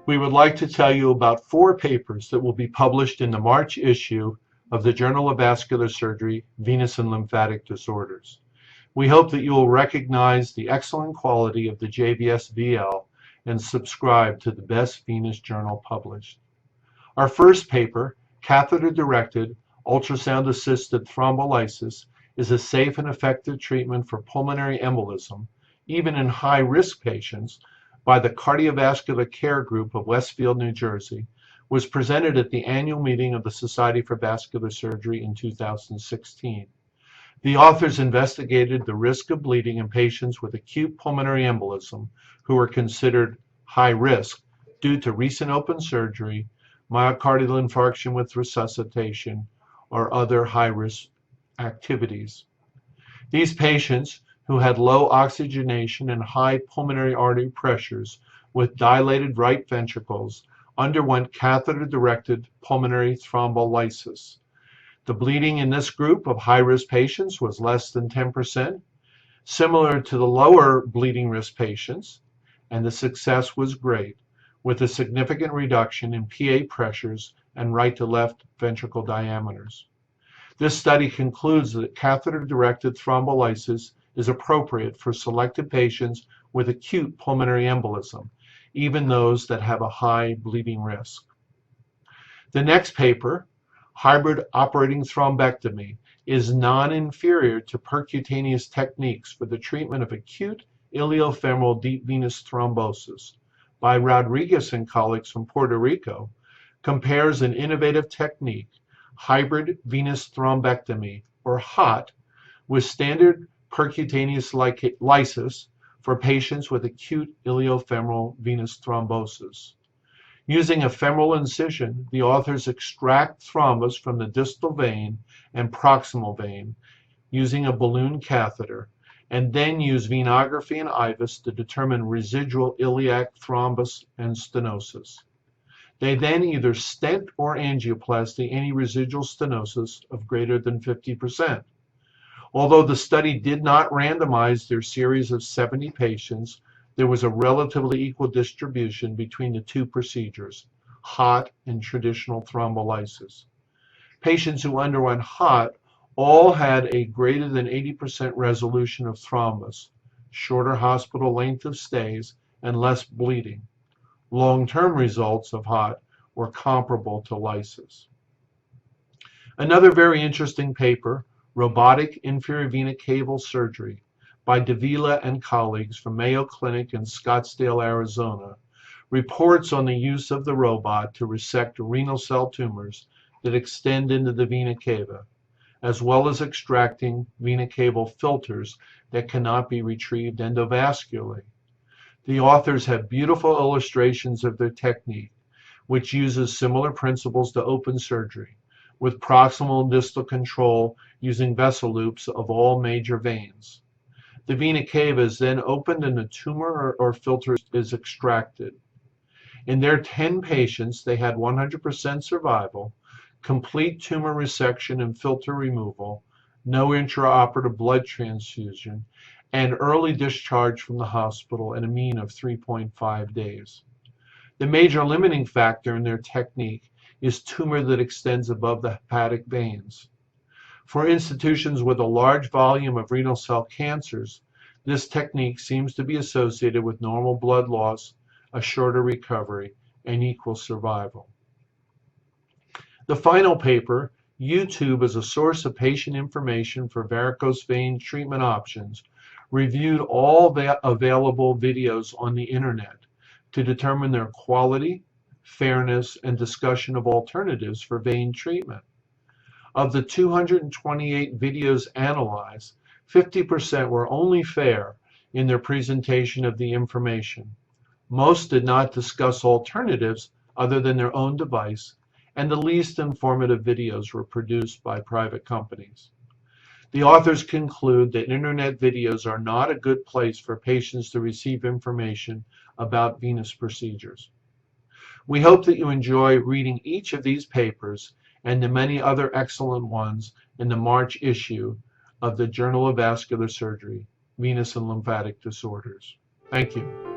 We would like to tell you about 4 papers that will be published in the March issue of the Journal of Vascular Surgery, Venous and Lymphatic Disorders. We hope that you will recognize the excellent quality of the JVS-VL and subscribe to the best venous journal published. Our first paper, Catheter-Directed Ultrasound-Assisted Thrombolysis, is a safe and effective treatment for pulmonary embolism, even in high-risk patients, by the Cardiovascular Care Group of Westfield, New Jersey, was presented at the annual meeting of the Society for Vascular Surgery in 2016. The authors investigated the risk of bleeding in patients with acute pulmonary embolism who were considered high risk due to recent open surgery, myocardial infarction with resuscitation, or other high-risk activities. These patients, who had low oxygenation and high pulmonary artery pressures with dilated right ventricles, underwent catheter-directed pulmonary thrombolysis. The bleeding in this group of high-risk patients was less than 10%, similar to the lower bleeding risk patients, and the success was great, with a significant reduction in PA pressures and right to left ventricle diameters. This study concludes that catheter-directed thrombolysis is appropriate for selected patients with acute pulmonary embolism, even those that have a high bleeding risk. The next paper, Hybrid Operating Thrombectomy, is non-inferior to percutaneous techniques for the treatment of acute iliofemoral deep venous thrombosis by Rodriguez and colleagues from Puerto Rico, compares an innovative technique, hybrid venous thrombectomy, or HOT, with standard percutaneous lysis for patients with acute iliofemoral venous thrombosis. Using a femoral incision, the authors extract thrombus from the distal vein and proximal vein using a balloon catheter, and then use venography and IVUS to determine residual iliac thrombus and stenosis. They then either stent or angioplasty any residual stenosis of greater than 50%. Although the study did not randomize their series of 70 patients, there was a relatively equal distribution between the 2 procedures, HOT and traditional thrombolysis. Patients who underwent HOT all had a greater than 80% resolution of thrombus, shorter hospital length of stays, and less bleeding. Long-term results of HOT were comparable to lysis. Another very interesting paper, Robotic Inferior Vena Cava Surgery, by Davila and colleagues from Mayo Clinic in Scottsdale, Arizona, reports on the use of the robot to resect renal cell tumors that extend into the vena cava, as well as extracting vena cava filters that cannot be retrieved endovascularly. The authors have beautiful illustrations of their technique, which uses similar principles to open surgery, with proximal and distal control using vessel loops of all major veins. The vena cava is then opened and the tumor or filter is extracted. In their 10 patients, they had 100% survival, complete tumor resection and filter removal, no intraoperative blood transfusion, and early discharge from the hospital at a mean of 3.5 days. The major limiting factor in their technique is tumor that extends above the hepatic veins. For institutions with a large volume of renal cell cancers, this technique seems to be associated with normal blood loss, a shorter recovery, and equal survival. The final paper, YouTube as a source of patient information for varicose vein treatment options, reviewed all the available videos on the internet to determine their quality, fairness, and discussion of alternatives for vein treatment. Of the 228 videos analyzed, 50% were only fair in their presentation of the information. Most did not discuss alternatives other than their own device, and the least informative videos were produced by private companies. The authors conclude that internet videos are not a good place for patients to receive information about venous procedures. We hope that you enjoy reading each of these papers and the many other excellent ones in the March issue of the Journal of Vascular Surgery, Venous and Lymphatic Disorders. Thank you.